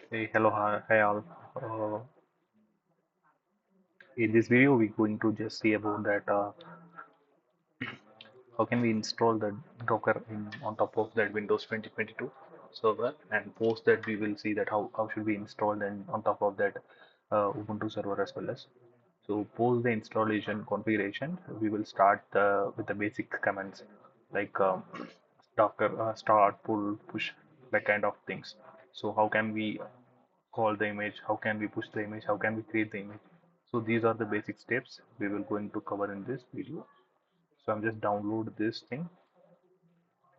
Hey, hello, hi all. Uh, in this video, we're going to just see about that how can we install the Docker on top of that Windows 2022 server, and post that we will see that how should we install then on top of that Ubuntu server as well as. So post the installation configuration, we will start with the basic commands like Docker start, pull, push, that kind of things. So how can we call the image, how can we push the image, how can we create the image. So these are the basic steps we will going to cover in this video. So I'm just download this thing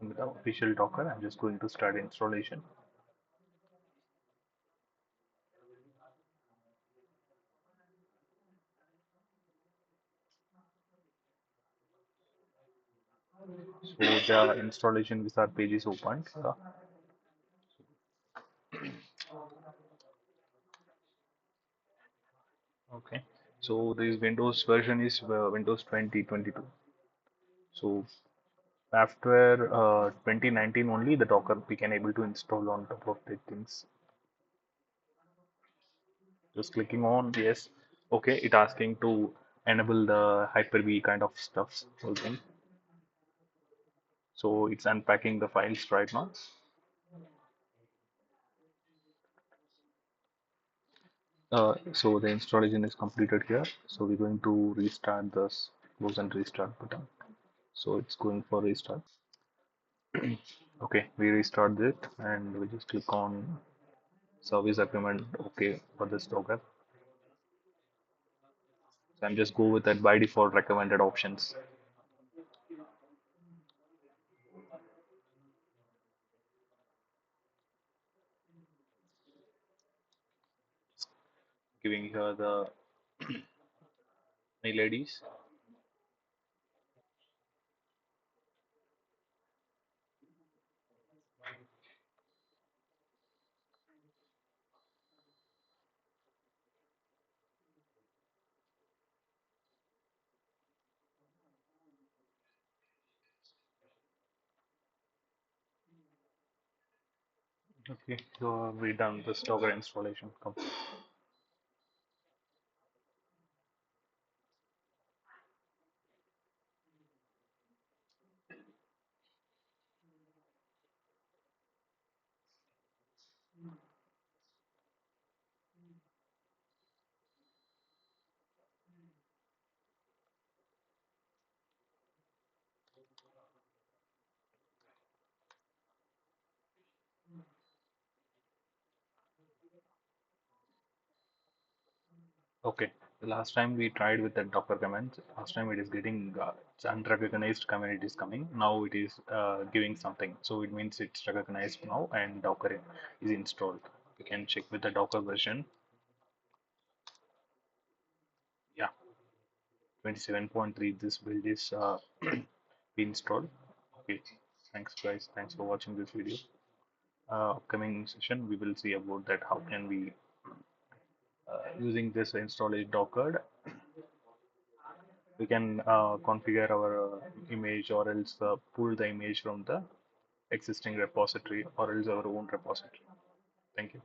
in the official Docker. I'm just going to start installation. So the installation wizard page is opened. Okay, so this Windows version is Windows 2022. So after 2019 only the Docker we can able to install on top of the things. Just clicking on yes. Okay, it asking to enable the Hyper-V kind of stuff. Okay, so it's unpacking the files right now. So the installation is completed here. So we're going to restart this, close and restart button. So it's going for restart. Okay, we restart it and we just click on service agreement. Okay, for this Docker. So I'm just go with that by default recommended options. Giving here the mail IDs. Okay, so we done this Docker installation. Okay, the last time we tried with the Docker command, last time it is getting it's unrecognized command it is coming. Now it is giving something. So it means it's recognized now and Docker is installed. You can check with the Docker version. Yeah, 27.3. This build is installed. Okay, thanks guys. Thanks for watching this video. Upcoming session we will see about that how can we using this install is Docker we can configure our image or else pull the image from the existing repository or else our own repository. Thank you.